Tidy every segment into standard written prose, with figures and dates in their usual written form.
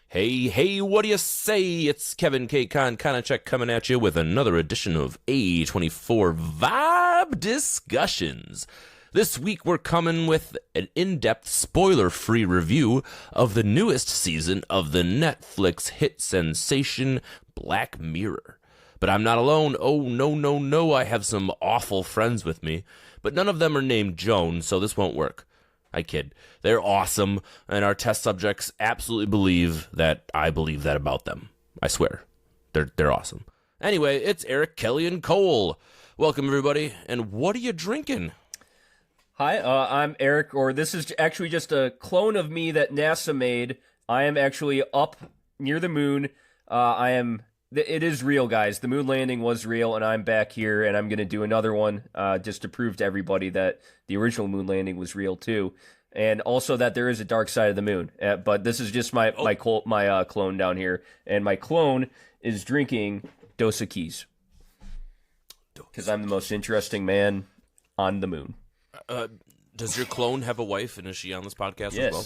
Hey, what do you say? It's Kevin K. Konachek coming at you with another edition of A24 Vibe Discussions. This week we're coming with an in-depth, spoiler-free review of the newest season of the Netflix hit sensation Black Mirror. But I'm not alone. Oh, no, I have some awful friends with me. But none of them are named Joan, so this won't work. I kid. They're awesome, and our test subjects absolutely believe that I believe that about them. I swear. They're awesome. Anyway, it's Eric, Kelly, and Cole. Welcome, everybody, and what are you drinking? Hi, I'm Eric, or this is actually just a clone of me that NASA made. I am actually up near the moon. It is real, guys. The moon landing was real, and I'm back here, and I'm going to do another one just to prove to everybody that the original moon landing was real, too. And also that there is a dark side of the moon. But this is just my clone down here. And my clone is drinking Dos Equis. Because I'm the most interesting man on the moon. Does your clone have a wife, and is she on this podcast as well?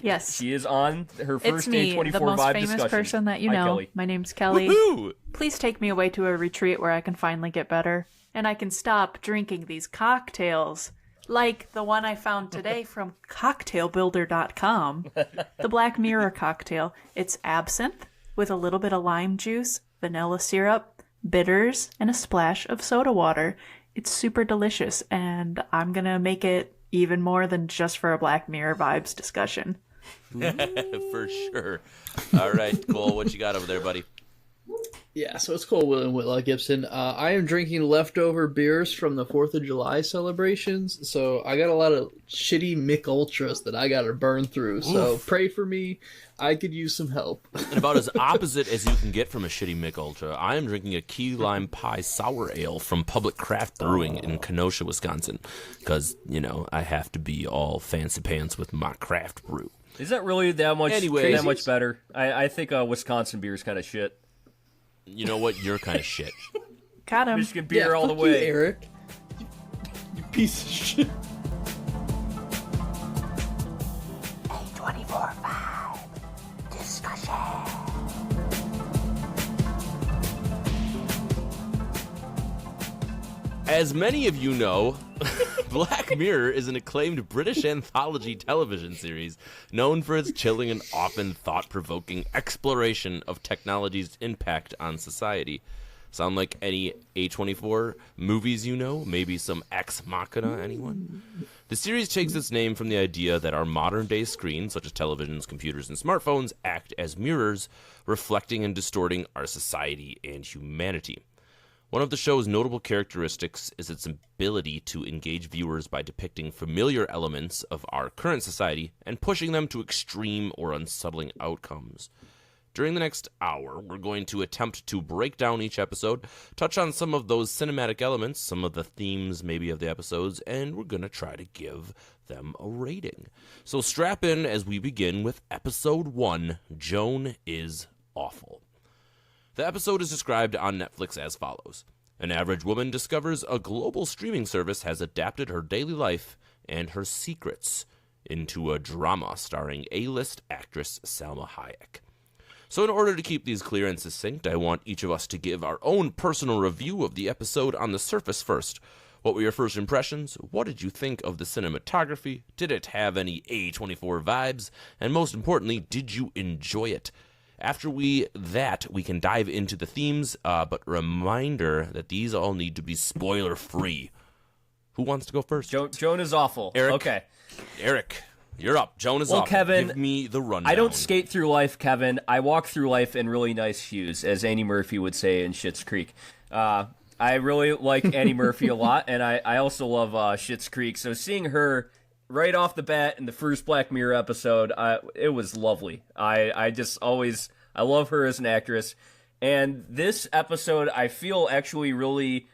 Yes. She is on her first It's me, A24 the most Vibe famous discussion. person that you Hi, know. Kelly. My name's Kelly. Woohoo! Please take me away to a retreat where I can finally get better. And I can stop drinking these cocktails. Like the one I found today from cocktailbuilder.com. The Black Mirror cocktail. It's absinthe with a little bit of lime juice, vanilla syrup, bitters, and a splash of soda water. It's super delicious, and I'm gonna make it even more than just for a Black Mirror vibes discussion. For sure. All right, Cole, what you got over there, buddy? Yeah, so it's Cole William Whitlaw Gibson. I am drinking leftover beers from the 4th of July celebrations, so I got a lot of shitty Mick Ultras that I gotta burn through, so pray for me. I could use some help. And about as opposite as you can get from a shitty Mick Ultra, I am drinking a key lime pie sour ale from Public Craft Brewing in Kenosha, Wisconsin, because, I have to be all fancy pants with my craft brew. Is that really that much, Anyways. that much better? I think Wisconsin beer is kind of shit. You know what? You're kind of shit. Got him. Michigan beer all the fuck way. you, Eric. You piece of shit. A24 vibe discussion. As many of you know, Black Mirror is an acclaimed British anthology television series known for its chilling and often thought-provoking exploration of technology's impact on society. Sound like any A24 movies you know? Maybe some Ex Machina, anyone? The series takes its name from the idea that our modern-day screens, such as televisions, computers, and smartphones, act as mirrors, reflecting and distorting our society and humanity. One of the show's notable characteristics is its ability to engage viewers by depicting familiar elements of our current society and pushing them to extreme or unsettling outcomes. During the next hour, we're going to attempt to break down each episode, touch on some of those cinematic elements, some of the themes maybe of the episodes, and we're going to try to give them a rating. So strap in as we begin with episode 1, Joan is Awful. The episode is described on Netflix as follows. An average woman discovers a global streaming service has adapted her daily life and her secrets into a drama starring A-list actress Salma Hayek. So in order to keep these clear and succinct, I want each of us to give our own personal review of the episode on the surface first. What were your first impressions? What did you think of the cinematography? Did it have any A24 vibes? And most importantly, did you enjoy it? After we can dive into the themes, but reminder that these all need to be spoiler-free. Who wants to go first? Joan is awful. Eric. Okay. Eric, you're up. Joan is awful. Kevin, give me the rundown. I don't skate through life, Kevin. I walk through life in really nice shoes, as Annie Murphy would say in Schitt's Creek. I really like Annie Murphy a lot, and I also love Schitt's Creek. So seeing her right off the bat in the first Black Mirror episode, it was lovely. I love her as an actress. And this episode, I feel actually really,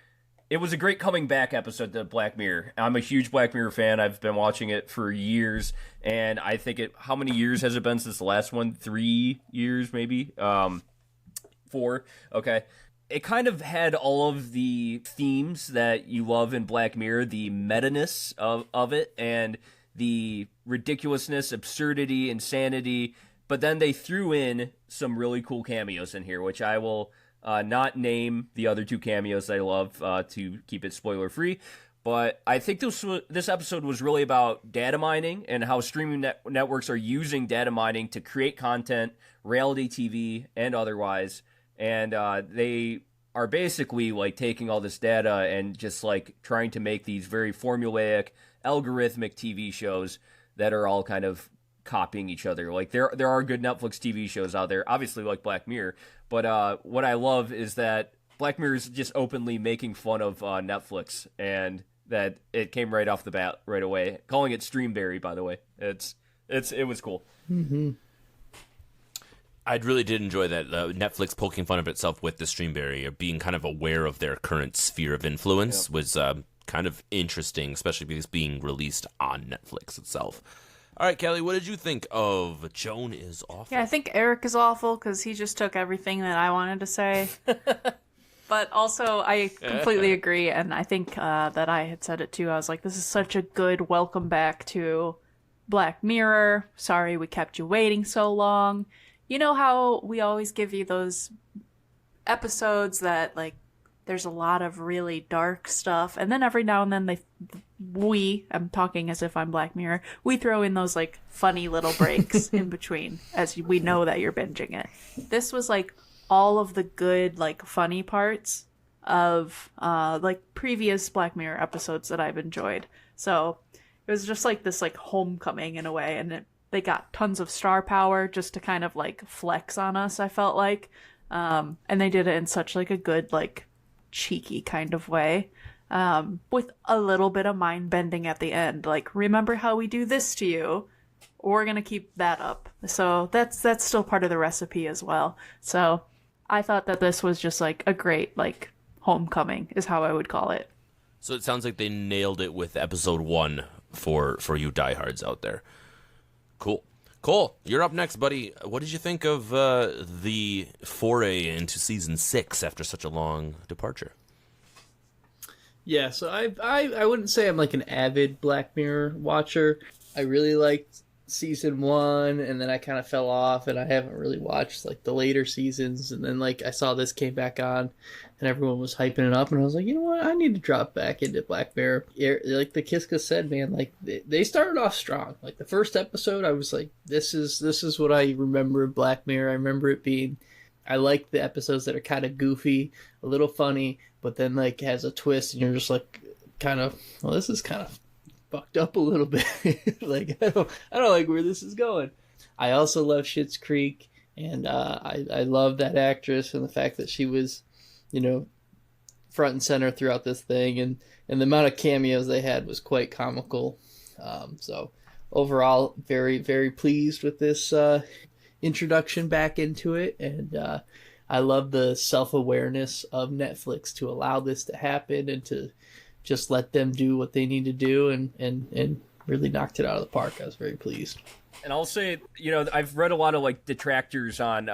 it was a great coming back episode to Black Mirror. I'm a huge Black Mirror fan. I've been watching it for years. And I think how many years has it been since the last one? 3 years, maybe? 4. Okay. It kind of had all of the themes that you love in Black Mirror, the meta-ness of it, and the ridiculousness, absurdity, insanity, But then they threw in some really cool cameos in here, which I will not name the other two cameos that I love to keep it spoiler free. But I think this episode was really about data mining and how streaming networks are using data mining to create content, reality TV and otherwise. And they are basically like taking all this data and just like trying to make these very formulaic, algorithmic TV shows that are all kind of copying each other. Like there are good Netflix TV shows out there, obviously like Black Mirror, but what I love is that Black Mirror is just openly making fun of Netflix, and that it came right off the bat right away, calling it Streamberry, by the way. It was cool. Mm-hmm. I really did enjoy that Netflix poking fun of itself with the Streamberry, or being kind of aware of their current sphere of influence was kind of interesting, especially because being released on Netflix itself. All right, Kelly, what did you think of Joan is Awful? Yeah, I think Eric is awful because he just took everything that I wanted to say. But also, I completely agree, and I think that I had said it too. I was like, this is such a good welcome back to Black Mirror. Sorry we kept you waiting so long. You know how we always give you those episodes that, like, there's a lot of really dark stuff, and then every now and then I'm talking as if I'm Black Mirror, we throw in those, like, funny little breaks in between, as we know that you're binging it. This was, like, all of the good, like, funny parts of, like, previous Black Mirror episodes that I've enjoyed. So it was just, like, this, like, homecoming in a way, and they got tons of star power just to kind of, like, flex on us, I felt like. And they did it in such, like, a good, like, cheeky kind of way, with a little bit of mind bending at the end. Like, remember how we do this to you? We're gonna keep that up. So that's still part of the recipe as well. So I thought that this was just like a great, like, homecoming is how I would call it. So it sounds like they nailed it with episode 1 for you diehards out there. Cool. Cole, you're up next, buddy. What did you think of the foray into season 6 after such a long departure? Yeah, so I wouldn't say I'm like an avid Black Mirror watcher. I really liked season 1, and then I kind of fell off, and I haven't really watched like the later seasons. And then like I saw this came back on, and everyone was hyping it up, and I was like, you know what, I need to drop back into Black Mirror. Like the Kiska said, man, like they started off strong. Like the first episode, I was like, this is what I remember of Black Mirror. I remember it being, I like the episodes that are kind of goofy, a little funny, but then like has a twist, and you're just like, kind of, well, this is kind of fucked up a little bit. Like I don't like where this is going. I also love Schitt's Creek, and I love that actress and the fact that she was, you know, front and center throughout this thing, and the amount of cameos they had was quite comical. So overall, very, very pleased with this introduction back into it, and I love the self-awareness of Netflix to allow this to happen and to just let them do what they need to do, and really knocked it out of the park. I was very pleased. And I'll say, you know, I've read a lot of like detractors on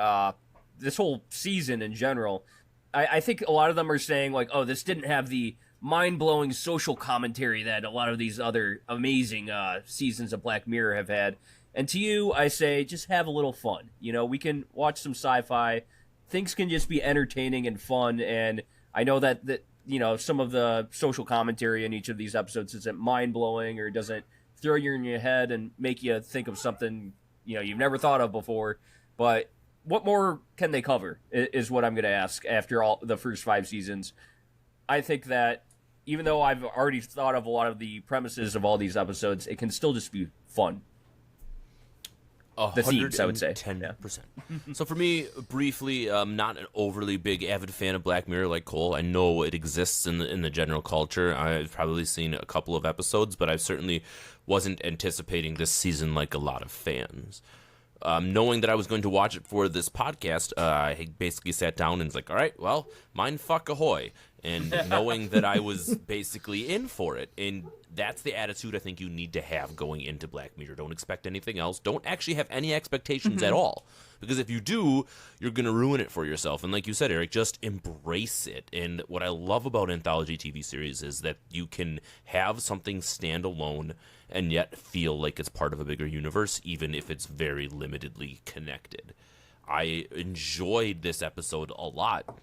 this whole season in general. I think a lot of them are saying like, oh, this didn't have the mind-blowing social commentary that a lot of these other amazing seasons of Black Mirror have had. And to you, I say, just have a little fun. You know, we can watch some sci-fi. Things can just be entertaining and fun. And I know that you know, some of the social commentary in each of these episodes isn't mind-blowing, or doesn't throw you in your head and make you think of something, you know, you've never thought of before. But what more can they cover is what I'm going to ask after all the first 5 seasons. I think that even though I've already thought of a lot of the premises of all these episodes, it can still just be fun. The themes, I would say. 10%. So for me, briefly, I'm not an overly big avid fan of Black Mirror like Cole. I know it exists in the general culture. I've probably seen a couple of episodes, but I certainly wasn't anticipating this season like a lot of fans. Knowing that I was going to watch it for this podcast, I basically sat down and was like, all right, well, mindfuck ahoy. And knowing that I was basically in for it. And that's the attitude I think you need to have going into Black Mirror. Don't expect anything else. Don't actually have any expectations at all. Because if you do, you're going to ruin it for yourself. And like you said, Eric, just embrace it. And what I love about anthology TV series is that you can have something stand alone and yet feel like it's part of a bigger universe, even if it's very limitedly connected. I enjoyed this episode a lot.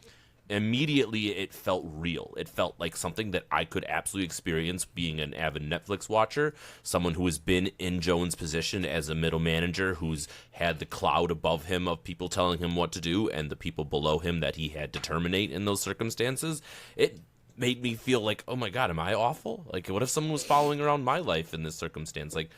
Immediately, it felt real. It felt like something that I could absolutely experience being an avid Netflix watcher, someone who has been in Jones' position as a middle manager, who's had the cloud above him of people telling him what to do and the people below him that he had to terminate in those circumstances. It made me feel like, oh my God, am I awful? Like, what if someone was following around my life in this circumstance? Like,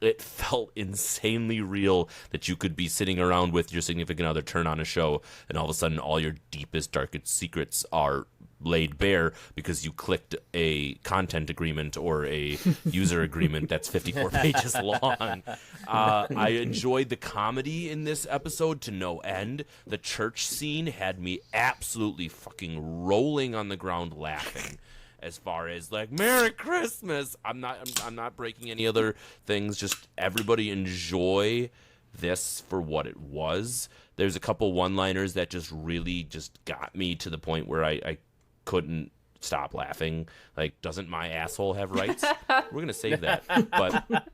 it felt insanely real that you could be sitting around with your significant other, turn on a show, and all of a sudden all your deepest, darkest secrets are laid bare because you clicked a content agreement or a user agreement that's 54 pages long. I enjoyed the comedy in this episode to no end. The church scene had me absolutely fucking rolling on the ground laughing. As far as like Merry Christmas, I'm not breaking any other things. Just everybody enjoy this for what it was. There's a couple one-liners that just really just got me to the point where I couldn't stop laughing. Like, doesn't my asshole have rights? We're gonna save that, but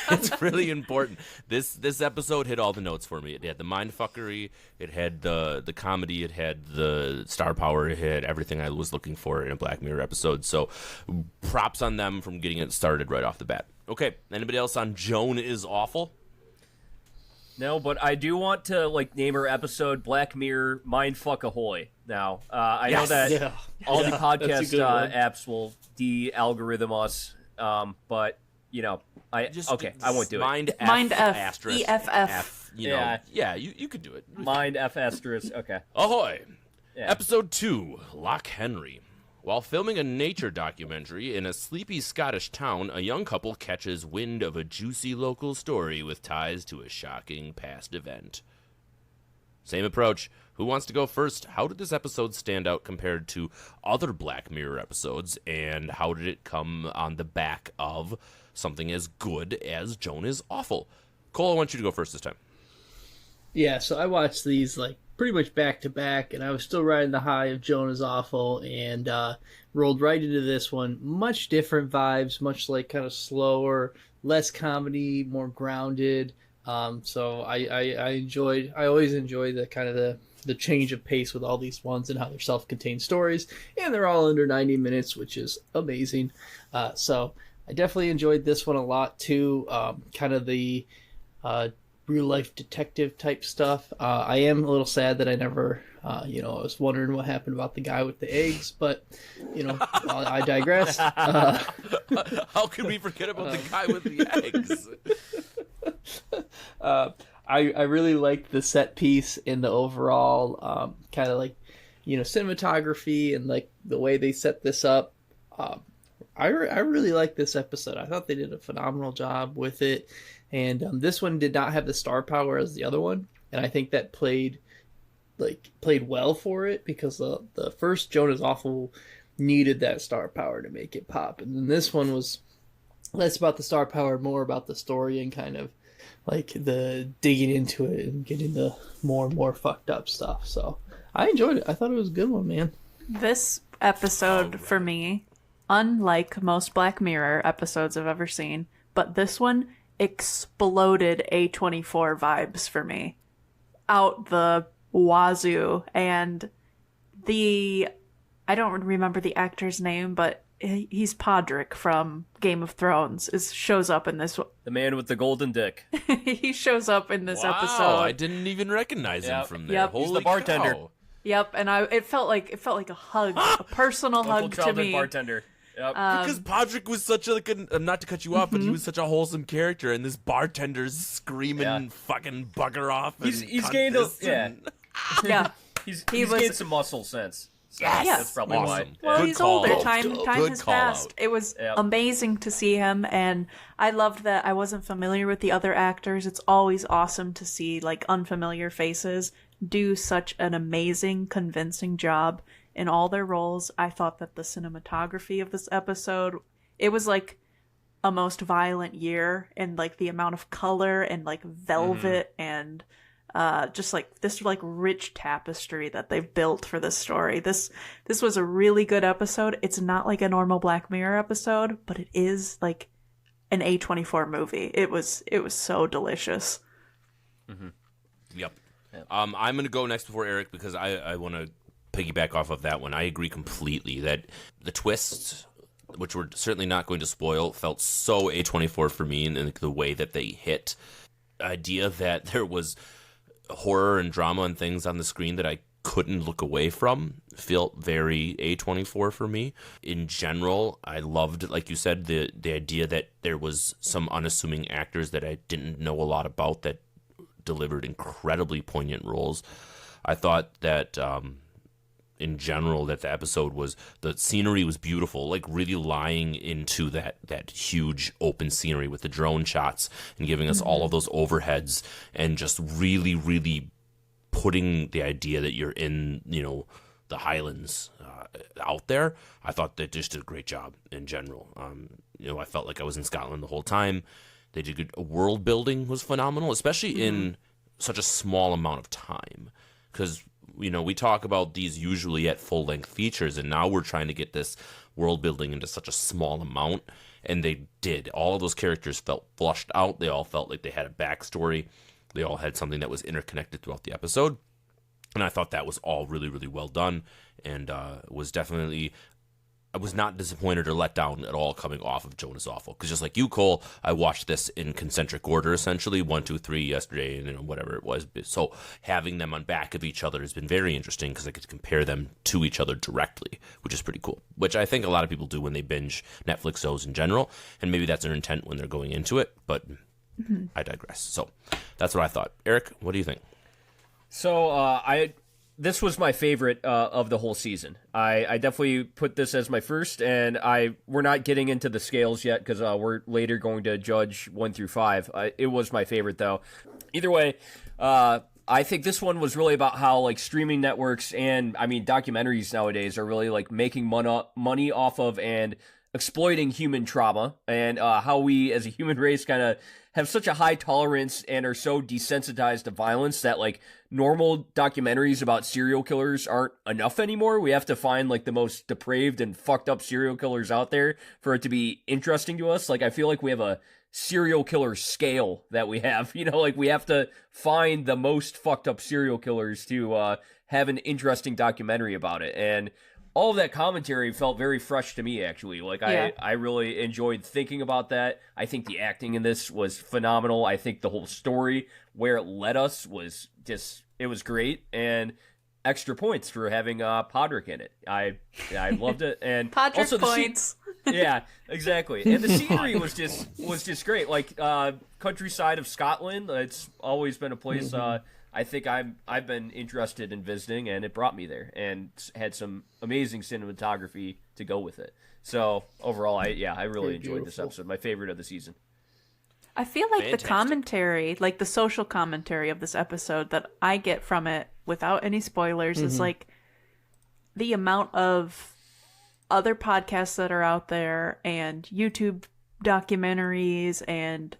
it's really important. This episode hit all the notes for me. It had the mindfuckery, it had the comedy, it had the star power, it had everything I was looking for in a Black Mirror episode. So props on them from getting it started right off the bat. Okay, anybody else on Joan is Awful? No, but I do want to name her episode Black Mirror Mindfuck Ahoy. Now, I know that all the podcast apps will de-algorithm us, but I won't do it. Mind F, asterisk EFF. F, you could do it. Mind F asterisk. Okay. Ahoy! Yeah. Episode 2, Loch Henry. While filming a nature documentary in a sleepy Scottish town, a young couple catches wind of a juicy local story with ties to a shocking past event. Same approach. Who wants to go first? How did this episode stand out compared to other Black Mirror episodes, and how did it come on the back of something as good as Joan is Awful? Cole, I want you to go first this time. Yeah, so I watched these pretty much back to back, and I was still riding the high of Joan is Awful, and rolled right into this one. Much different vibes, much kind of slower, less comedy, more grounded. So I always enjoy the kind of the change of pace with all these ones and how they're self-contained stories, and they're all under 90 minutes, which is amazing. So I definitely enjoyed this one a lot too. Kind of the real life detective type stuff. I am a little sad that I never, I was wondering what happened about the guy with the eggs, but I digress. How can we forget about the guy with the eggs? I really liked the set piece and the overall kind of cinematography and the way they set this up. I really liked this episode. I thought they did a phenomenal job with it. And this one did not have the star power as the other one, and I think that played well for it, because the first Joan is Awful needed that star power to make it pop, and then this one was less about the star power, more about the story and kind of the digging into it and getting the more and more fucked up stuff. So I enjoyed it. I thought it was a good one, man. This episode for me, unlike most Black Mirror episodes I've ever seen, but this one exploded A24 vibes for me. Out the wazoo. And I don't remember the actor's name, but he's Podrick from Game of Thrones. Shows up in this. The man with the golden dick. He shows up in this episode. I didn't even recognize him from there. Yep. Holy He's the bartender. Cow. Yep, and it felt like a hug, a personal hug to me. Bartender. Yep. Because Podrick was such a not to cut you off, but he was such a wholesome character, and this bartender's screaming fucking bugger off. And He's gained Yeah. He's gained some muscle sense. So Yes. That's probably Awesome. why. Well, Good he's call older. out. Time Good has call passed. out. It was amazing to see him, and I loved that I wasn't familiar with the other actors. It's always awesome to see unfamiliar faces do such an amazing, convincing job in all their roles. I thought that the cinematography of this episode, it was a most violent year, and the amount of color and velvet and just like this like rich tapestry that they've built for this story. This was a really good episode. It's not like a normal Black Mirror episode, but it is like an A24 movie. It was so delicious. Mm-hmm. Yep. I'm going to go next before Eric because I want to piggyback off of that one. I agree completely that the twists, which we're certainly not going to spoil, felt so A24 for me in the way that they hit. Idea that there was horror and drama and things on the screen that I couldn't look away from felt very A24 for me. In general, I loved, like you said, the idea that there was some unassuming actors that I didn't know a lot about that delivered incredibly poignant roles. I thought that in general that the episode was, the scenery was beautiful, like really lying into that huge open scenery with the drone shots and giving us all of those overheads and just really, really putting the idea that you're in, the Highlands out there. I thought they just did a great job in general. I felt like I was in Scotland the whole time. They did good. World building was phenomenal, especially in such a small amount of time. Because, we talk about these usually at full-length features, and now we're trying to get this world building into such a small amount. And they did. All of those characters felt flushed out. They all felt like they had a backstory. They all had something that was interconnected throughout the episode. And I thought that was all really, really well done. And was definitely... I was not disappointed or let down at all coming off of Jonah's Awful. Because just like you, Cole, I watched this in concentric order, essentially. 1, 2, 3 yesterday, and whatever it was. So having them on back of each other has been very interesting because I get to compare them to each other directly, which is pretty cool. Which I think a lot of people do when they binge Netflix shows in general. And maybe that's their intent when they're going into it. But I digress. So that's what I thought. Eric, what do you think? So this was my favorite of the whole season. I definitely put this as my first, and we're not getting into the scales yet because we're later going to judge 1 through 5. It was my favorite, though. Either way, I think this one was really about how like streaming networks and documentaries nowadays are really like making money off of and exploiting human trauma, and how we as a human race kind of have such a high tolerance and are so desensitized to violence that like normal documentaries about serial killers aren't enough anymore. We have to find like the most depraved and fucked up serial killers out there for it to be interesting to us. Like I feel like we have a serial killer scale that we have, like we have to find the most fucked up serial killers to have an interesting documentary about it. And all of that commentary felt very fresh to me, actually. Like, yeah. I really enjoyed thinking about that. I think the acting in this was phenomenal. I think the whole story, where it led us, was just, it was great. And extra points for having Podrick in it. I loved it. And Podrick also points. Yeah, exactly. And the scenery was just great. Like, countryside of Scotland, it's always been a place I think I've been interested in visiting, and it brought me there, and had some amazing cinematography to go with it. So overall, I really enjoyed this episode. My favorite of the season. I feel like the commentary, like the social commentary of this episode that I get from it, without any spoilers, is like the amount of other podcasts that are out there and YouTube documentaries and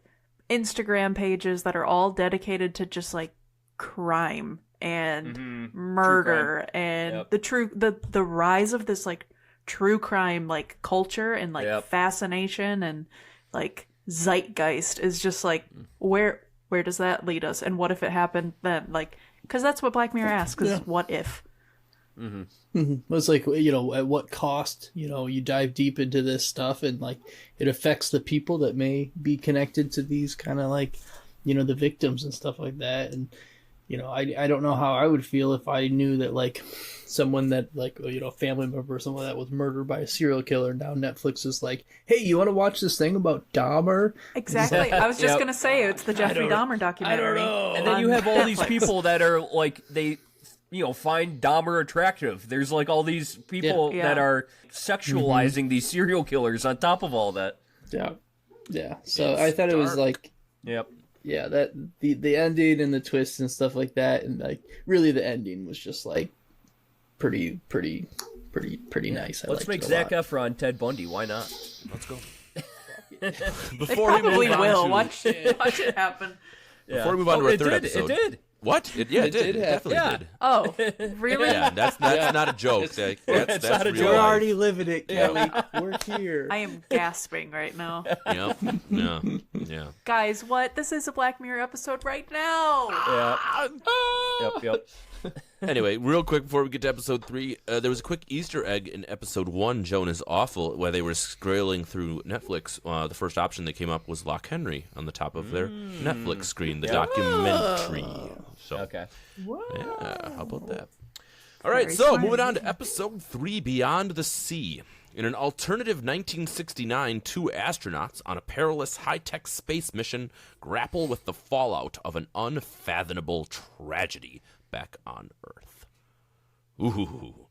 Instagram pages that are all dedicated to just like crime and murder and the rise of this like true crime like culture and like fascination and like zeitgeist is just like where does that lead us, and what if it happened then? Like, because that's what Black Mirror asks is what if. It's like, at what cost, you dive deep into this stuff and like it affects the people that may be connected to these kind of like, the victims and stuff like that. And I don't know how I would feel if I knew that like someone that like, a family member or someone that was murdered by a serial killer, and now Netflix is like, hey, you want to watch this thing about Dahmer? Exactly. I was just gonna say it's the Jeffrey Dahmer documentary. I don't know. And then you have all these people that are like, they find Dahmer attractive. There's like all these people that are sexualizing these serial killers on top of all that. Yeah. So I thought it was like, yeah, that the ending and the twists and stuff like that, and like really the ending was just like pretty nice. Let's make Zac Efron Ted Bundy. Why not? Let's go. Before they probably will. Watch it happen. Before we move on to our third episode. It did. What? It did. did It happen. definitely did. Oh, really? Yeah, that's not a joke. That's not a real joke. We're life. already living it, Kelly. We're here. I am gasping right now. Yep. Yeah. Guys, what? This is a Black Mirror episode right now. Yep. Anyway, real quick before we get to episode 3, there was a quick Easter egg in episode 1, Joan is Awful, where they were scrolling through Netflix. The first option that came up was Loch Henry on the top of their Netflix screen, the documentary. So, Okay. yeah, how about that? All right, so moving on to episode 3, Beyond the Sea. In an alternative 1969, 2 astronauts on a perilous high-tech space mission grapple with the fallout of an unfathomable tragedy back on Earth. Ooh.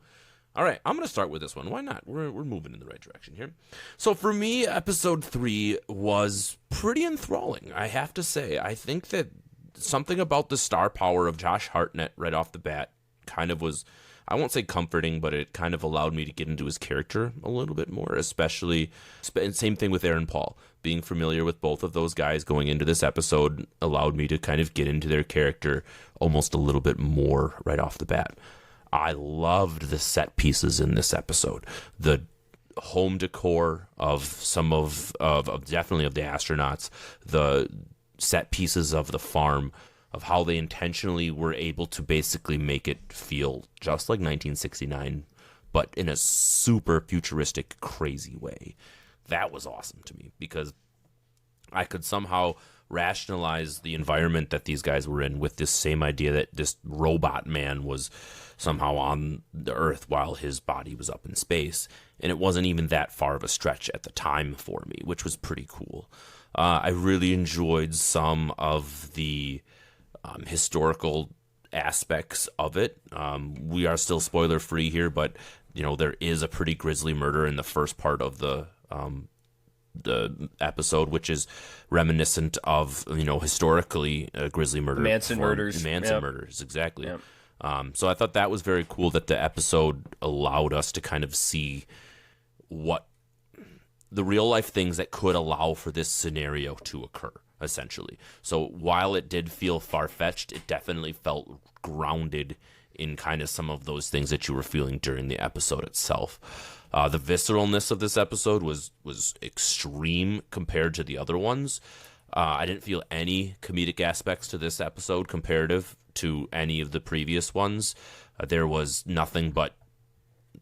All right, I'm going to start with this one. Why not? We're moving in the right direction here. So for me, episode 3 was pretty enthralling, I have to say. I think that something about the star power of Josh Hartnett right off the bat kind of was, I won't say comforting, but it kind of allowed me to get into his character a little bit more, especially, and same thing with Aaron Paul. Being familiar with both of those guys going into this episode allowed me to kind of get into their character almost a little bit more right off the bat. I loved the set pieces in this episode. The home decor of some of definitely of the astronauts, the set pieces of the farm, of how they intentionally were able to basically make it feel just like 1969, but in a super futuristic, crazy way. That was awesome to me because I could somehow rationalize the environment that these guys were in with this same idea that this robot man was somehow on the Earth while his body was up in space. And it wasn't even that far of a stretch at the time for me, which was pretty cool. I really enjoyed some of the historical aspects of it. We are still spoiler free here, but there is a pretty grisly murder in the first part of the episode, which is reminiscent of historically a grisly murder. Manson murders, exactly. Yep. So I thought that was very cool that the episode allowed us to kind of see what the real life things that could allow for this scenario to occur, essentially. So while it did feel far-fetched, it definitely felt grounded in kind of some of those things that you were feeling during the episode itself. The visceralness of this episode was extreme compared to the other ones. I didn't feel any comedic aspects to this episode comparative to any of the previous ones. There was nothing but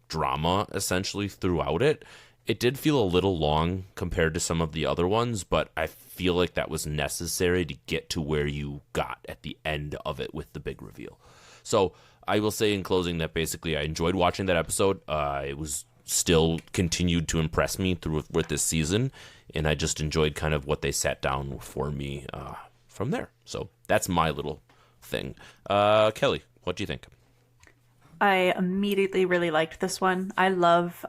drama, essentially, throughout it. It did feel a little long compared to some of the other ones, but I feel like that was necessary to get to where you got at the end of it with the big reveal. So I will say in closing that basically I enjoyed watching that episode. It was still continued to impress me through with this season, and I just enjoyed kind of what they sat down for me from there. So that's my little thing. Kelly, what do you think? I immediately really liked this one. I love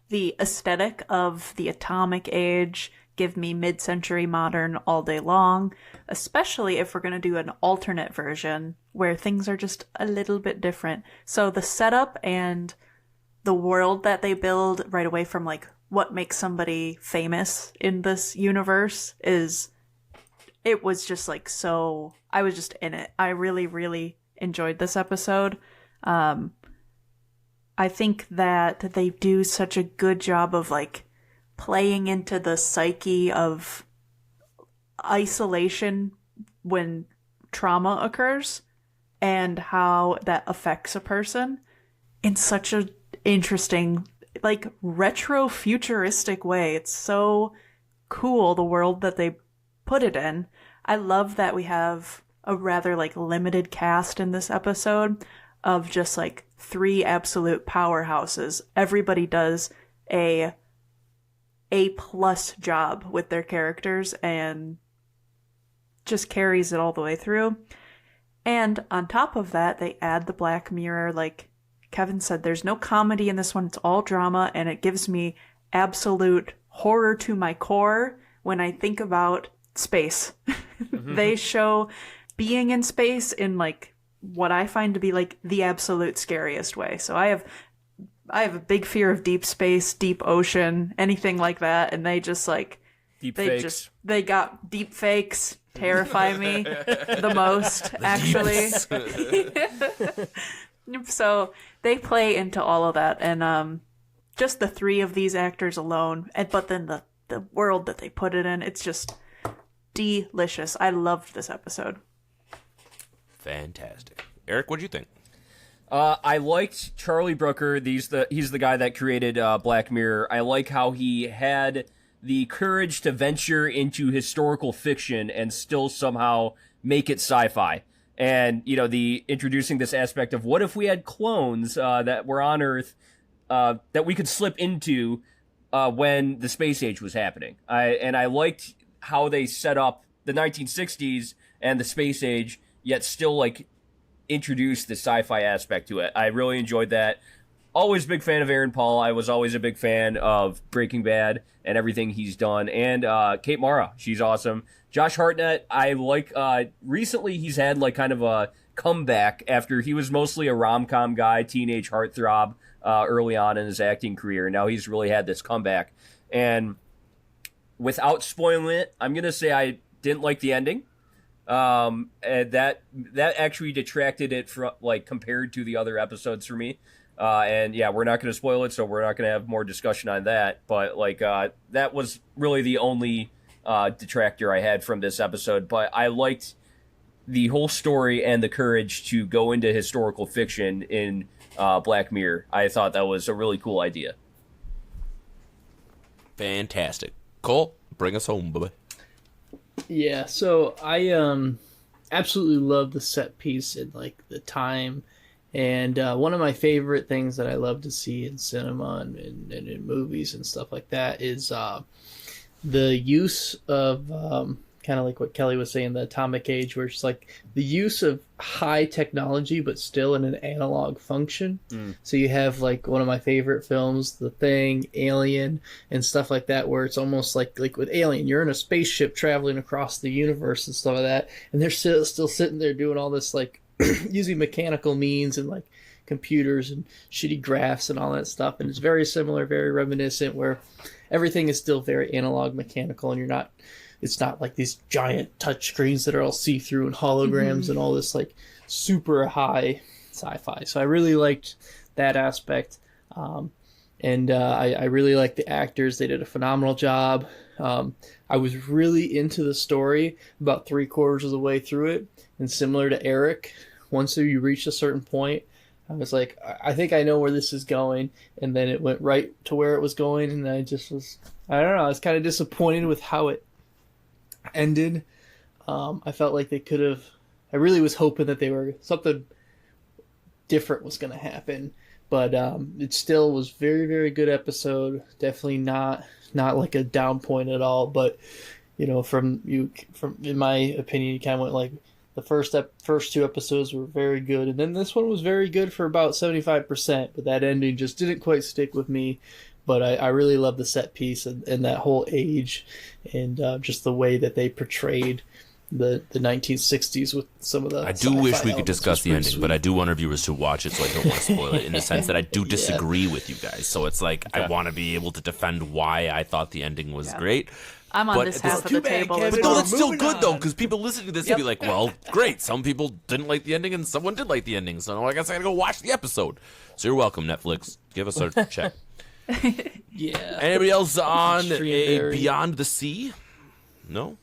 the aesthetic of the atomic age. Give me mid-century modern all day long, especially if we're going to do an alternate version where things are just a little bit different. So the setup and the world that they build right away from like what makes somebody famous in this universe it was just like so, I was just in it. I really, really enjoyed this episode. I think that they do such a good job of like playing into the psyche of isolation when trauma occurs and how that affects a person in such a interesting, like retro futuristic way. It's so cool, the world that they put it in. I love that we have a rather like limited cast in this episode of just like 3 absolute powerhouses. Everybody does a plus job with their characters and just carries it all the way through. And on top of that, they add the Black Mirror. Like Kevin said, there's no comedy in this one. It's all drama, and it gives me absolute horror to my core when I think about space. They show being in space in like what I find to be like the absolute scariest way. So I have a big fear of deep space, deep ocean, anything like that, and they just like Deep fakes. They got deep fakes. terrify me the most, actually. So they play into all of that, and just the three of these actors alone, but then the world that they put it in, it's just delicious. I loved this episode. Fantastic. Eric, what'd you think? I liked Charlie Brooker. He's the guy that created Black Mirror. I like how he had the courage to venture into historical fiction and still somehow make it sci-fi. And, the introducing this aspect of what if we had clones that were on Earth that we could slip into when the space age was happening. I liked how they set up the 1960s and the space age, yet still introduce the sci-fi aspect to it. I really enjoyed that. Always a big fan of Aaron Paul. I was always a big fan of Breaking Bad and everything he's done. And Kate Mara, she's awesome. Josh Hartnett, I like. Recently, he's had kind of a comeback after he was mostly a rom-com guy, teenage heartthrob early on in his acting career. Now he's really had this comeback. And without spoiling it, I'm gonna say I didn't like the ending. And that actually detracted it from compared to the other episodes for me. And yeah, we're not going to spoil it, so we're not going to have more discussion on that. But that was really the only detractor I had from this episode. But I liked the whole story and the courage to go into historical fiction in Black Mirror. I thought that was a really cool idea. Fantastic. Cole, bring us home, baby. Yeah, so I absolutely love the set piece and the time, and one of my favorite things that I love to see in cinema and in movies and stuff like that is the use of kind of like what Kelly was saying, the atomic age, where it's the use of high technology but still in an analog function. So you have one of my favorite films, The Thing, Alien, and stuff like that, where it's almost like with Alien, you're in a spaceship traveling across the universe and stuff like that, and they're still sitting there doing all this using mechanical means and computers and shitty graphs and all that stuff, and it's very similar, very reminiscent, where everything is still very analog, mechanical, and it's not like these giant touch screens that are all see-through and holograms and all this super high sci-fi. So I really liked that aspect. And I really liked the actors. They did a phenomenal job. I was really into the story about 3/4 of the way through it. And similar to Eric, once you reach a certain point, I was like, I think I know where this is going. And then it went right to where it was going. And I just was, I don't know, I was kind of disappointed with how it ended. I felt like they could have, I really was hoping that something different was going to happen, but it still was very, very good episode. Definitely not a down point at all, but from in my opinion, you kind of went the first two episodes were very good, and then this one was very good for about 75%, but that ending just didn't quite stick with me. But I really love the set piece and that whole age and just the way that they portrayed the 1960s with some of the I do wish we could discuss the ending, but I do want our viewers to watch it, so I don't want to spoil it, in the sense that I do disagree with you guys. So it's I want to be able to defend why I thought the ending was great. I'm on this half of the table. But no, that's still good, though, because people listening to this will be like, well, great. Some people didn't like the ending, and someone did like the ending. So I guess I got to go watch the episode. So you're welcome, Netflix. Give us our check. Yeah. Anybody else on a Beyond the Sea? No.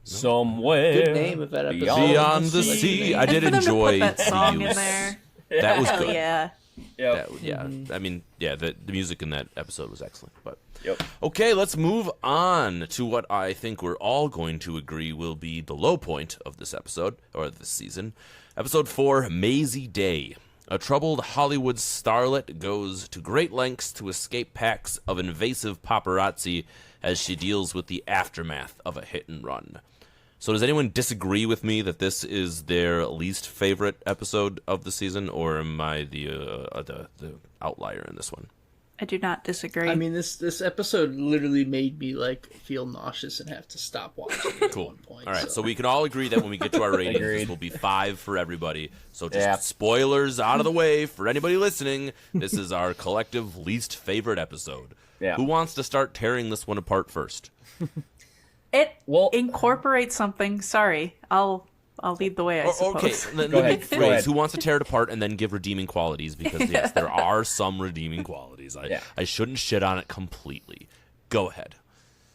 Somewhere. Good name of that episode. Beyond the Sea. I did enjoy that song the in use. there. That was Hell good. yeah. Yep. I mean, the music in that episode was excellent. But Yep. okay, let's move on to what I think we're all going to agree will be the low point of this episode, or this season. Episode 4, Maisie Day. A troubled Hollywood starlet goes to great lengths to escape packs of invasive paparazzi as she deals with the aftermath of a hit and run. So does anyone disagree with me that this is their least favorite episode of the season, or am I the outlier in this one? I do not disagree. I mean, this episode literally made me feel nauseous and have to stop watching at Cool. one point. All right, so we can all agree that when we get to our ratings, this will be 5 for everybody. So just spoilers out of the way for anybody listening. This is our collective least favorite episode. Yeah. Who wants to start tearing this one apart first? It Well- incorporates something. Sorry, I'll lead the way, I suppose. Okay, let Go me ahead. Go phrase. ahead. Who wants to tear it apart and then give redeeming qualities? Because yes, there are some redeeming qualities. I shouldn't shit on it completely. Go ahead.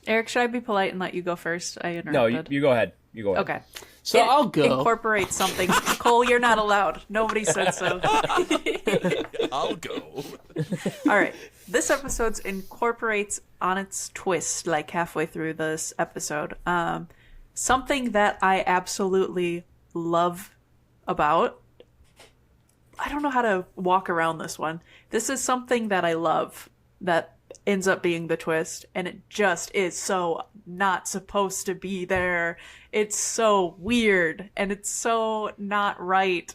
Eric, should I be polite and let you go first? I interrupted. No, you go ahead. You go ahead. Okay. So I'll go. Incorporate something. Cole, you're not allowed. Nobody said so. I'll go. All right. This episode incorporates on its twist, like halfway through this episode, something that I absolutely love about. I don't know how to walk around this one. This is something that I love that ends up being the twist, and it just is so not supposed to be there. It's so weird, and it's so not right.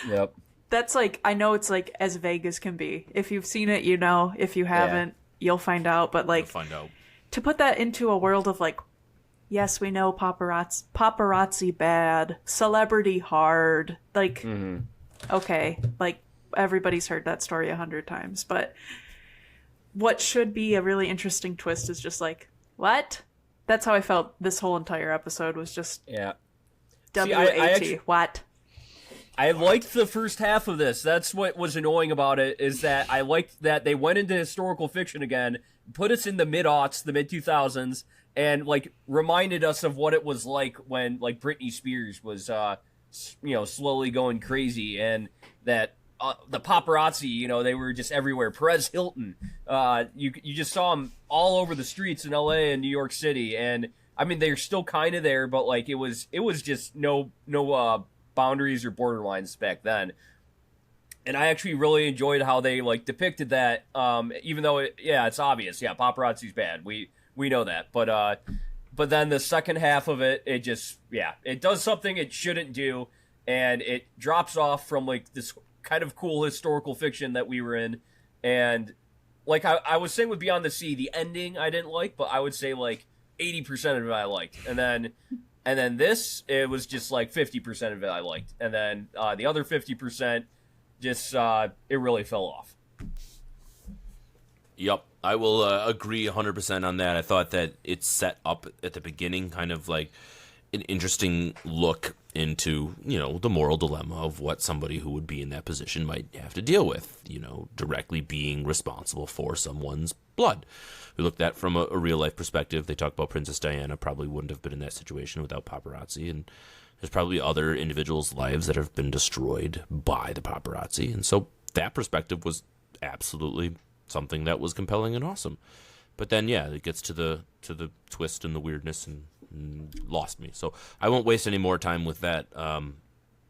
Yep. That's like, I know it's like as vague as can be. If you've seen it, you know. If you haven't, you'll find out. But like, Find out. to put that into a world of like, yes, we know paparazzi bad, celebrity hard. Like, okay, like everybody's heard that story 100 times. But what should be a really interesting twist is just like, what? That's how I felt this whole entire episode was just Yeah. W-A-T. What? I liked the first half of this. That's what was annoying about it, is that I liked that they went into historical fiction again, put us in the mid-aughts, the mid-2000s, and, like, reminded us of what it was like when, like, Britney Spears was, slowly going crazy, and that the paparazzi, they were just everywhere. Perez Hilton, you just saw them all over the streets in L.A. and New York City, and, I mean, they're still kind of there, but, like, it was just no boundaries or borderlines back then. And I actually really enjoyed how they like depicted that, even though it's obvious. Yeah, paparazzi's bad. We know that. But then the second half of it, it just, it does something it shouldn't do, and it drops off from like this kind of cool historical fiction that we were in. And like I was saying with Beyond the Sea, the ending I didn't like, but I would say like 80% of it I liked. And then this, it was just like 50% of it I liked. And then the other 50%, just, it really fell off. Yep, I will agree 100% on that. I thought that it set up at the beginning kind of like an interesting look into, the moral dilemma of what somebody who would be in that position might have to deal with, directly being responsible for someone's blood. We looked at from a real-life perspective. They talk about Princess Diana probably wouldn't have been in that situation without paparazzi, and there's probably other individuals' lives that have been destroyed by the paparazzi, and so that perspective was absolutely something that was compelling and awesome. But then, it gets to the twist and the weirdness and lost me. So I won't waste any more time with that.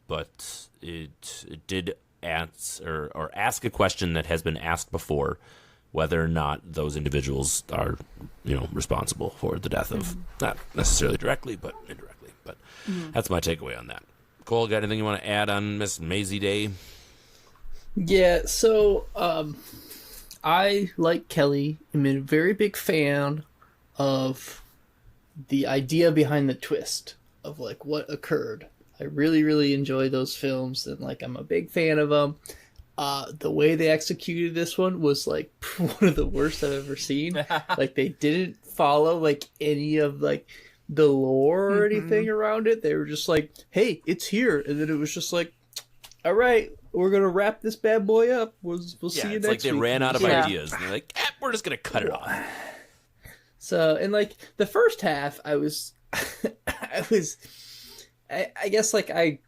But it did answer or ask a question that has been asked before, whether or not those individuals are, responsible for the death of, not necessarily directly, but indirectly. But that's my takeaway on that. Cole, got anything you want to add on Miss Maisie Day? Yeah, so I, like Kelly, am a very big fan of the idea behind the twist of like what occurred. I really, really enjoy those films, and like I'm a big fan of them. The way they executed this one was like one of the worst I've ever seen. Like they didn't follow like any of like the lore or anything around it. They were just like, "Hey, it's here," and then it was just like, "All right, we're gonna wrap this bad boy up. We'll see you next week." It's like they ran out of ideas, and they're like, "We're just gonna cut it off." So, and like the first half, I guess like I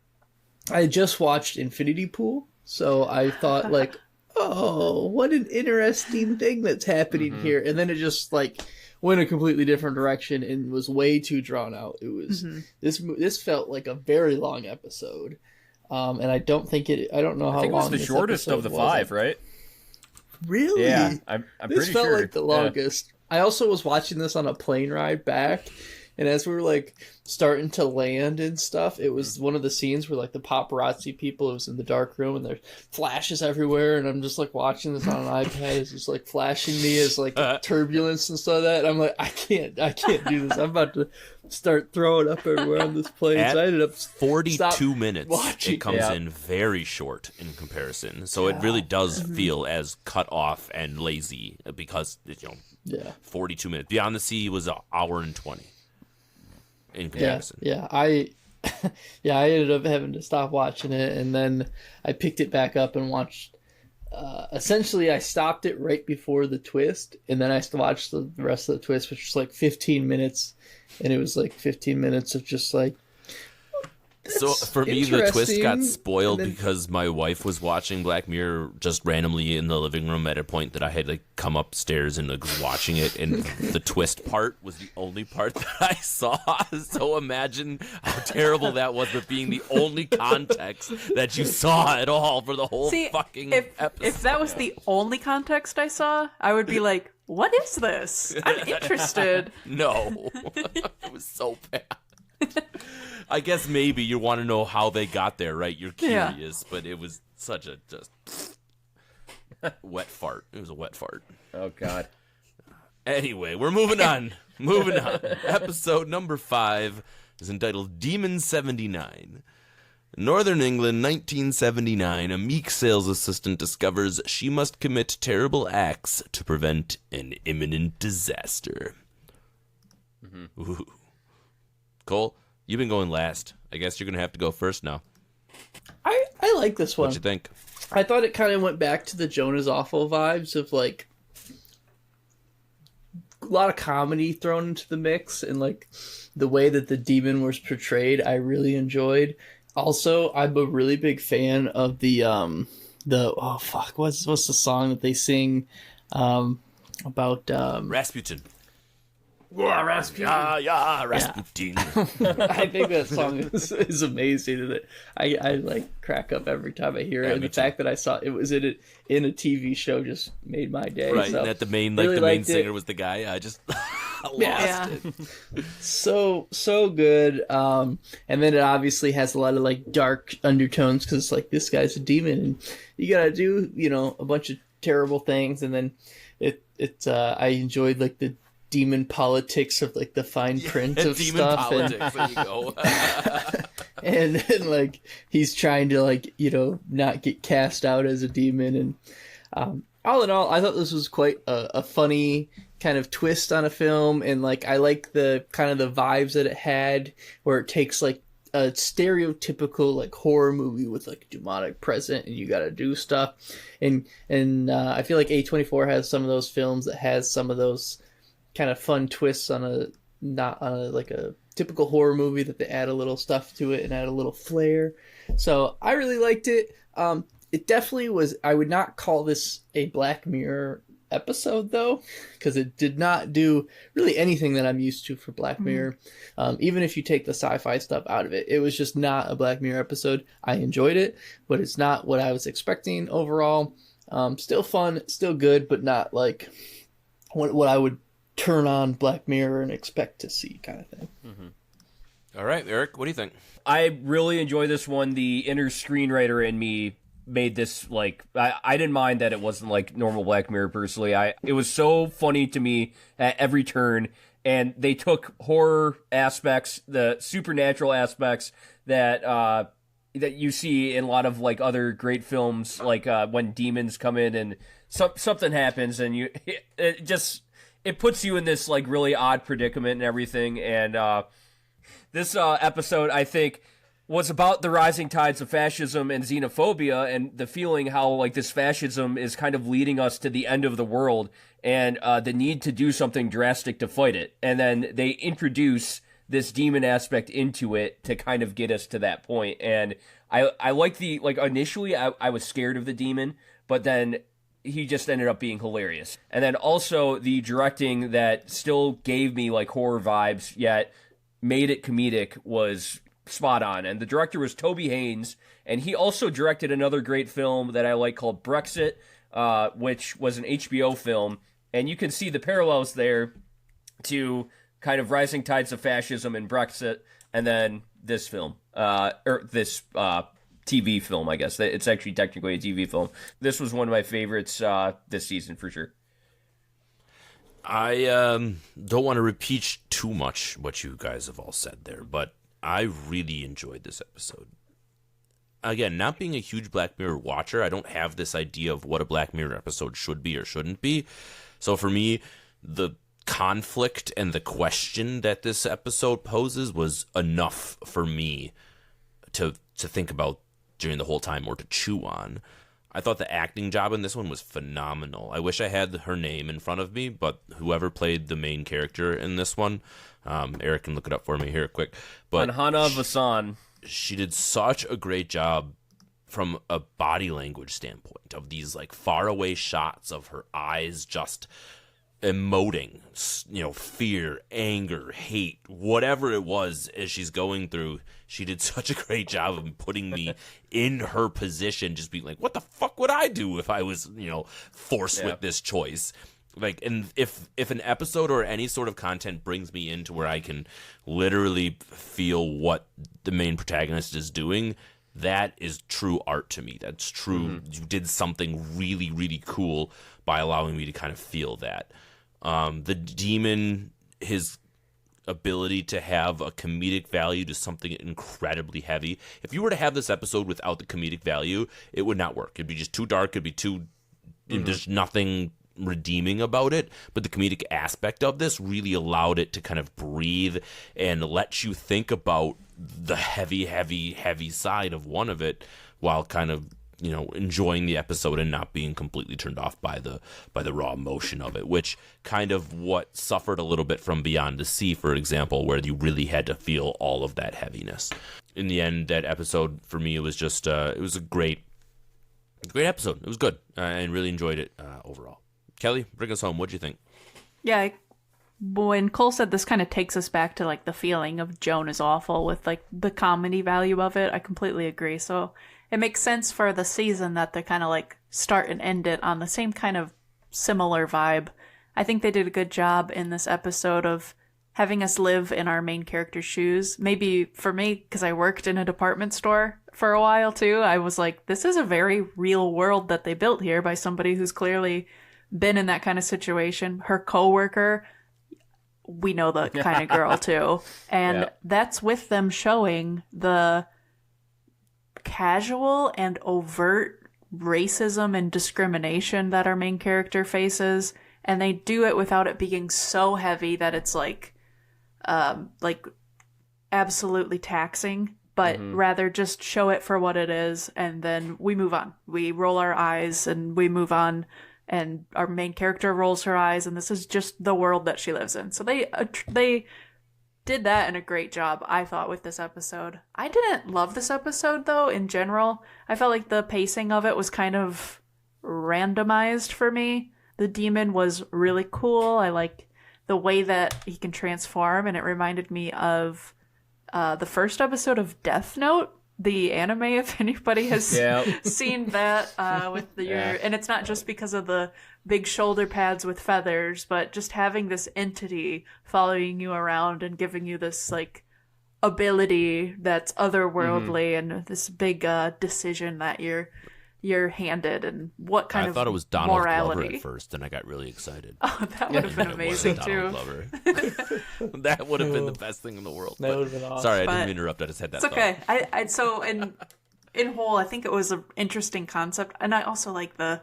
just watched Infinity Pool. So I thought like, oh, what an interesting thing that's happening here. And then it just like went a completely different direction and was way too drawn out. It was, this felt like a very long episode. And I don't know how long I think it was the this shortest of the was. 5, right? Really? Yeah, I'm This pretty felt sure. like the longest. I also was watching this on a plane ride back, and as we were like starting to land and stuff, it was one of the scenes where like the paparazzi people, it was in the dark room and there's flashes everywhere, and I'm just like watching this on an iPad. It's just like flashing me as like turbulence and stuff like that. And I'm like, I can't do this. I'm about to start throwing up everywhere on this plane. So I ended up 42 minutes. watching. It comes in very short in comparison, so it really does feel as cut off and lazy because Yeah. 42 minutes. Beyond the Sea was an hour and 20 in comparison. Yeah. I ended up having to stop watching it, and then I picked it back up and watched. Essentially, I stopped it right before the twist, and then I watched the rest of the twist, which was like 15 minutes, and it was like 15 minutes of just like. So for me, the twist got spoiled then, because my wife was watching Black Mirror just randomly in the living room at a point that I had like come upstairs and like watching it, and the twist part was the only part that I saw. So imagine how terrible that was, but being the only context that you saw at all for the whole fucking episode. If that was the only context I saw, I would be like, "What is this? I'm interested." No, it was so bad. I guess maybe you want to know how they got there, right? You're curious, but it was such a just wet fart. It was a wet fart. Oh, God. Anyway, we're moving on. Episode number 5 is entitled Demon 79. Northern England, 1979, a meek sales assistant discovers she must commit terrible acts to prevent an imminent disaster. Mm-hmm. Ooh. Cole, you've been going last. I guess you're going to have to go first now. I like this one. What'd you think? I thought it kind of went back to the Jonah's Awful vibes of like a lot of comedy thrown into the mix, and like the way that the demon was portrayed, I really enjoyed. Also, I'm a really big fan of the what's the song that they sing about Rasputin. Yeah, Rasputin. Yeah, Rasputin. I think that song is amazing, and I like crack up every time I hear it. And the fact that I saw it was in a TV show just made my day. Right, so that the main singer was the guy. I just lost it. So good. And then it obviously has a lot of like dark undertones because it's like this guy's a demon, and you gotta do a bunch of terrible things. And then I enjoyed like the demon politics of like the fine print of demon stuff. Politics, there you go. And then like he's trying to like not get cast out as a demon, and all in all, I thought this was quite a funny kind of twist on a film, and like I like the kind of the vibes that it had, where it takes like a stereotypical like horror movie with like demonic present, and you got to do stuff, and I feel like A24 has some of those films that has some of those kind of fun twists on not on a typical horror movie, that they add a little stuff to it and add a little flair. So I really liked it. It definitely was. I would not call this a Black Mirror episode though, because it did not do really anything that I'm used to for Black Mirror. Even if you take the sci-fi stuff out of it, it was just not a Black Mirror episode. I enjoyed it, but it's not what I was expecting overall. Still fun, still good, but not like what I would turn on Black Mirror and expect to see kind of thing. Mm-hmm. All right, Eric, what do you think? I really enjoy this one. The inner screenwriter in me made this like I didn't mind that it wasn't like normal Black Mirror personally. It was so funny to me at every turn, and they took horror aspects, the supernatural aspects that you see in a lot of like other great films, like when demons come in and something happens, and it puts you in this like really odd predicament and everything. And this episode, I think, was about the rising tides of fascism and xenophobia, and the feeling how like this fascism is kind of leading us to the end of the world, and the need to do something drastic to fight it. And then they introduce this demon aspect into it to kind of get us to that point. And I like initially I was scared of the demon, but then he just ended up being hilarious. And then also the directing that still gave me like horror vibes, yet made it comedic, was spot on. And the director was Toby Haynes, and he also directed another great film that I like called Brexit, which was an HBO film. And you can see the parallels there to kind of Rising Tides of Fascism and Brexit, and then this film, this TV film, I guess. It's actually technically a TV film. This was one of my favorites this season, for sure. I don't want to repeat too much what you guys have all said there, but I really enjoyed this episode. Again, not being a huge Black Mirror watcher, I don't have this idea of what a Black Mirror episode should be or shouldn't be. So for me, the conflict and the question that this episode poses was enough for me to think about during the whole time or to chew on. I thought the acting job in this one was phenomenal. I wish I had her name in front of me, but whoever played the main character in this one, Eric can look it up for me here quick. But Anhana Vasan. She did such a great job from a body language standpoint of these like faraway shots of her eyes just emoting, fear, anger, hate, whatever it was as she's going through. She did such a great job of putting me in her position, just being like, what the fuck would I do if I was, forced with this choice? Like, and if an episode or any sort of content brings me into where I can literally feel what the main protagonist is doing, that is true art to me. That's true. You did something really, really cool by allowing me to kind of feel that. The demon, his ability to have a comedic value to something incredibly heavy. If you were to have this episode without the comedic value, it would not work. It'd be just too dark. It'd be too... There's nothing redeeming about it, but the comedic aspect of this really allowed it to kind of breathe and let you think about the heavy side of one of it while kind of enjoying the episode and not being completely turned off by the raw emotion of it, which kind of what suffered a little bit from Beyond the Sea, for example, where you really had to feel all of that heaviness. In the end, that episode for me, it was just it was a great episode. It was good. I really enjoyed it overall. Kelly, bring us home. What'd you think? Yeah, when Cole said this kind of takes us back to like the feeling of Joan is awful with like the comedy value of it, I completely agree. So it makes sense for the season that they kind of like start and end it on the same kind of similar vibe. I think they did a good job in this episode of having us live in our main character's shoes. Maybe for me, because I worked in a department store for a while too, I was like, this is a very real world that they built here by somebody who's clearly been in that kind of situation. Her coworker, we know the kind of girl too. And that's with them showing the casual and overt racism and discrimination that our main character faces, and they do it without it being so heavy that it's like absolutely taxing, but rather just show it for what it is, and then we move on. We roll our eyes and we move on, and our main character rolls her eyes, and this is just the world that she lives in. So they did that in a great job, I thought, with this episode. I didn't love this episode, though, in general. I felt like the pacing of it was kind of randomized for me. The demon was really cool. I like the way that he can transform, and it reminded me of the first episode of Death Note, the anime, if anybody has seen that with the and it's not just because of the big shoulder pads with feathers, but just having this entity following you around and giving you this like ability that's otherworldly and this big decision that you're handed, and what kind of I thought it was Donald morality. Glover at first, and I got really excited. Oh, that would have been amazing too. That would have been the best thing in the world. That would have been awesome. Sorry, I didn't interrupt. I just had that. It's okay. I so in whole, I think it was an interesting concept, and I also like the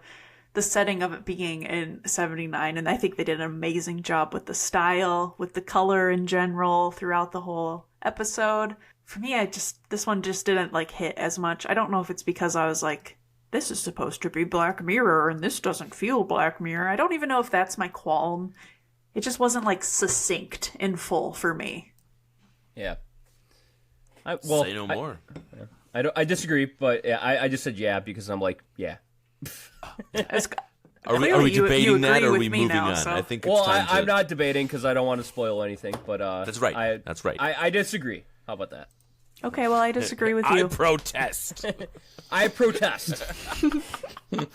setting of it being in '79, and I think they did an amazing job with the style, with the color in general throughout the whole episode. For me, this one just didn't like hit as much. I don't know if it's because I was like, this is supposed to be Black Mirror, and this doesn't feel Black Mirror. I don't even know if that's my qualm. It just wasn't like succinct in full for me. Yeah. Say no more. I disagree, but I just said because I'm like, yeah. Are we debating that, or are we moving now, on? so. I think it's time I'm not debating because I don't want to spoil anything, but That's right. That's right. I disagree. How about that? Okay, well, I disagree with you. I protest. I protest. All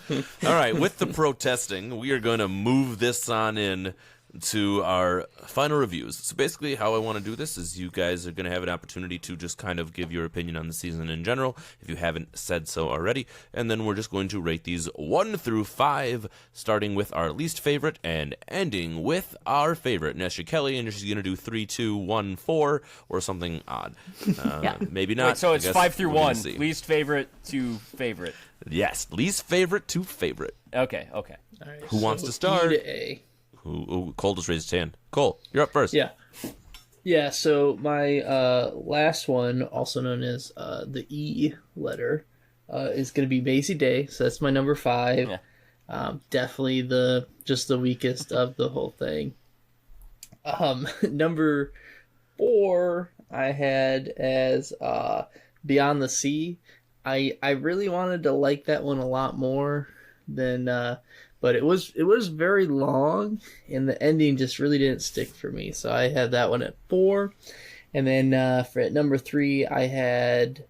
right, with the protesting, we are going to move this on in to our final reviews. So basically how I want to do this is you guys are going to have an opportunity to just kind of give your opinion on the season in general, if you haven't said so already, and then we're just going to rate these 1 through 5, starting with our least favorite and ending with our favorite. And Nesha Kelly, and she's going to do 3, 2, 1, 4, or something odd. Maybe not. Wait, so it's 5 through 1, see. least favorite to favorite. Yes, least favorite to favorite. Okay. All right, Who wants to start? E to A. Cole just raised his hand. Cole, you're up first. Yeah, so my last one, also known as the E letter, is going to be Maisie Day. So that's my number 5. Yeah. Definitely the weakest of the whole thing. Number 4 I had as Beyond the Sea. I really wanted to like that one a lot more than but it was very long and the ending just really didn't stick for me. So I had that one at 4. And then for at number 3 I had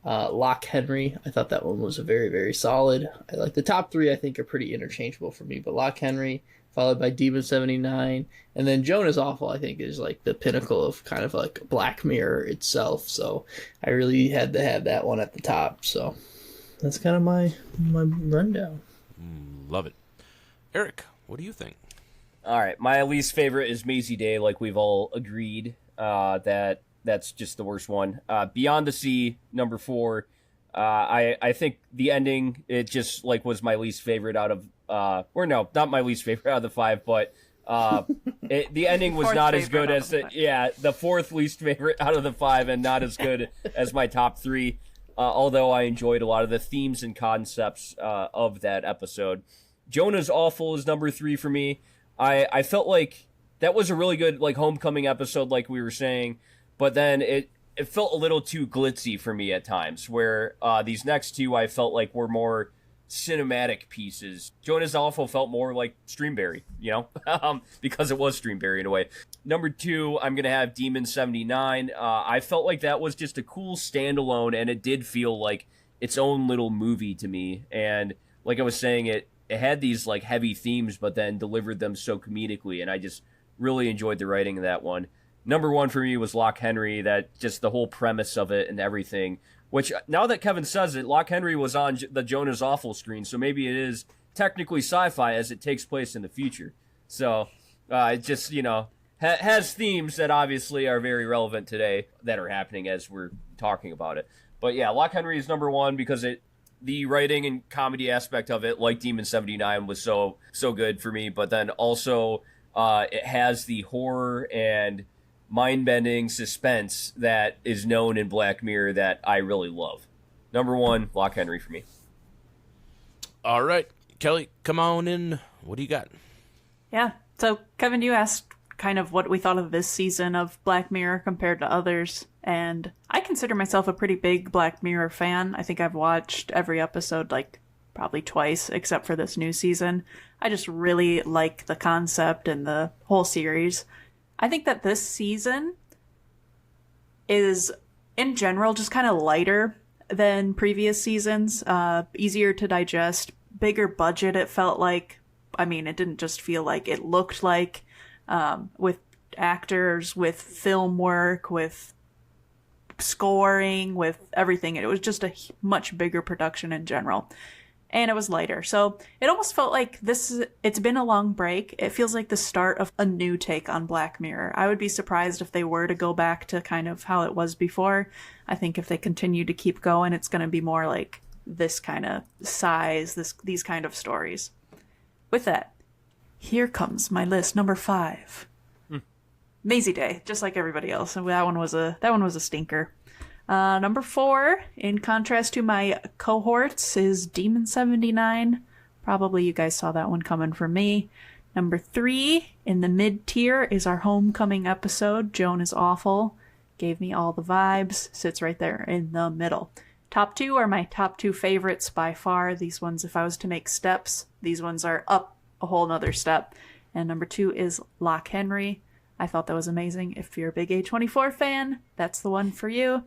Lock Henry. I thought that one was a very, very solid. I like the top 3 I think are pretty interchangeable for me, but Lock Henry followed by Demon 79, and then Jonah's Awful I think is like the pinnacle of kind of like Black Mirror itself. So I really had to have that one at the top. So that's kind of my rundown. Love it. Eric, what do you think? All right, my least favorite is Maisie Day. Like we've all agreed, that's just the worst one. Beyond the Sea, number 4. I think the ending, it just like was my least favorite out of or no, not my least favorite out of the 5, but the ending was Fourth not as favorite good out as of the the 4th least favorite out of the 5, and not as good as my top 3. Although I enjoyed a lot of the themes and concepts of that episode. Jonah's Awful is number 3 for me. I felt like that was a really good like homecoming episode, like we were saying, but then it felt a little too glitzy for me at times, where these next 2 I felt like were more cinematic pieces. Jonah's Awful felt more like Streamberry, because it was Streamberry in a way. Number 2, I'm going to have Demon 79. I felt like that was just a cool standalone, and it did feel like its own little movie to me. And like I was saying, it had these like heavy themes, but then delivered them so comedically, and I just really enjoyed the writing of that one. Number 1 for me was Lock Henry, that just the whole premise of it and everything, which now that Kevin says it, Lock Henry was on the Jonah's Awful screen, so maybe it is technically sci-fi as it takes place in the future. So it just, has themes that obviously are very relevant today that are happening as we're talking about it. But yeah, Lock Henry is number 1 because the writing and comedy aspect of it, like Demon 79, was so good for me, but then also it has the horror and mind-bending suspense that is known in Black Mirror that I really love. Number 1, Lock Henry for me. All right, Kelly, come on in. What do you got? Yeah. So, Kevin, you asked kind of what we thought of this season of Black Mirror compared to others, and I consider myself a pretty big Black Mirror fan. I think I've watched every episode like probably twice, except for this new season. I just really like the concept and the whole series. I think that this season is, in general, just kind of lighter than previous seasons, easier to digest, bigger budget, it felt like. I mean, it didn't just feel like, it looked like, with actors, with film work, with scoring, with everything. It was just a much bigger production in general. And it was lighter. So it almost felt like it's been a long break. It feels like the start of a new take on Black Mirror. I would be surprised if they were to go back to kind of how it was before. I think if they continue to keep going, it's going to be more like this kind of size, these kind of stories. With that, here comes my list. Number 5. Maisie Day, just like everybody else. And that one was a stinker. Number 4, in contrast to my cohorts, is Demon 79. Probably you guys saw that one coming from me. Number 3, in the mid-tier, is our homecoming episode, Jonah's Awful. Gave me all the vibes. Sits right there in the middle. Top 2 are my top 2 favorites by far. These ones, if I was to make steps, these ones are up a whole nother step. And number 2 is Lock Henry. I thought that was amazing. If you're a big A24 fan, that's the one for you.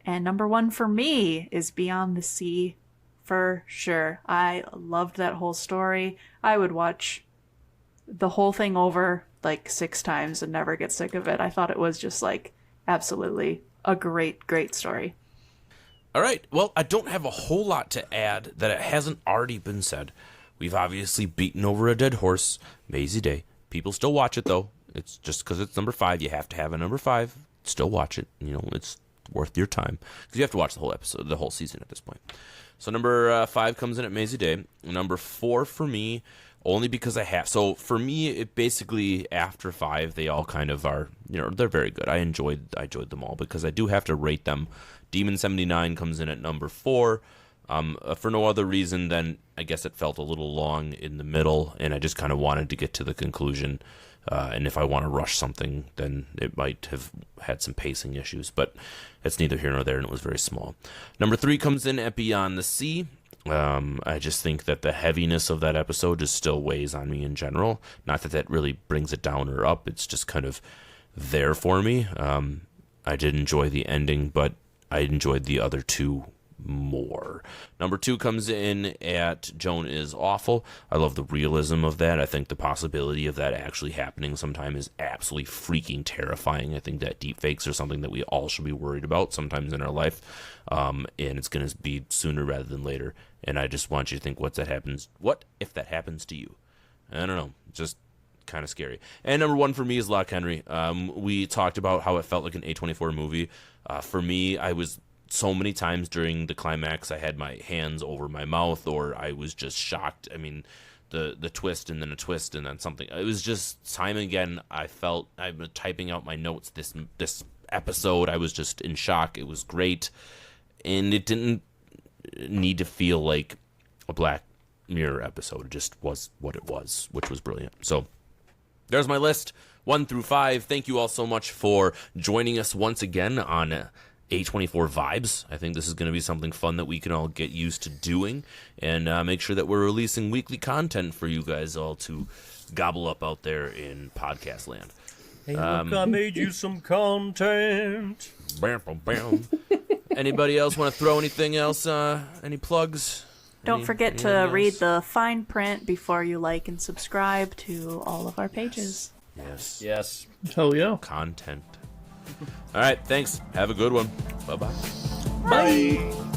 And number 1 for me is Beyond the Sea, for sure. I loved that whole story. I would watch the whole thing over like 6 times and never get sick of it. I thought it was just like absolutely a great, great story. All right. Well, I don't have a whole lot to add that it hasn't already been said. We've obviously beaten over a dead horse, Maisie Day. People still watch it, though. It's just because it's number 5. You have to have a number 5. Still watch it. It's worth your time because you have to watch the whole episode, the whole season at this point. So number 5 comes in at Maisie Day. Number 4 for me only because I have. So for me, it basically after 5, they all kind of are. They're very good. I enjoyed them all because I do have to rate them. Demon 79 comes in at number 4. For no other reason than I guess it felt a little long in the middle, and I just kind of wanted to get to the conclusion. And if I want to rush something, then it might have had some pacing issues. But it's neither here nor there, and it was very small. Number 3 comes in at Beyond the Sea. I just think that the heaviness of that episode just still weighs on me in general. Not that that really brings it down or up. It's just kind of there for me. I did enjoy the ending, but I enjoyed the other 2 more. Number 2 comes in at Joan is Awful. I love the realism of that. I think the possibility of that actually happening sometime is absolutely freaking terrifying. I think that deepfakes are something that we all should be worried about sometimes in our life, and it's going to be sooner rather than later. And I just want you to think, what if that happens to you? I don't know, just kind of scary. And number 1 for me is Lock Henry. We talked about how it felt like an A24 movie. For me, I was so many times during the climax, I had my hands over my mouth, or I was just shocked. I mean, the twist and then a twist and then something. It was just time and again. I felt I've been typing out my notes. This episode, I was just in shock. It was great, and it didn't need to feel like a Black Mirror episode. It just was what it was, which was brilliant. So there's my list, 1 through 5. Thank you all so much for joining us once again on A24 Vibes. I think this is going to be something fun that we can all get used to doing, and make sure that we're releasing weekly content for you guys all to gobble up out there in podcast land. Hey, look, I made you some content. Bam, bam, bam. Anybody else want to throw anything else? Any plugs? Don't forget to read the fine print before you like and subscribe to all of our pages. Yes. Hell yeah. Content. All right, thanks. Have a good one. Bye-bye. Bye.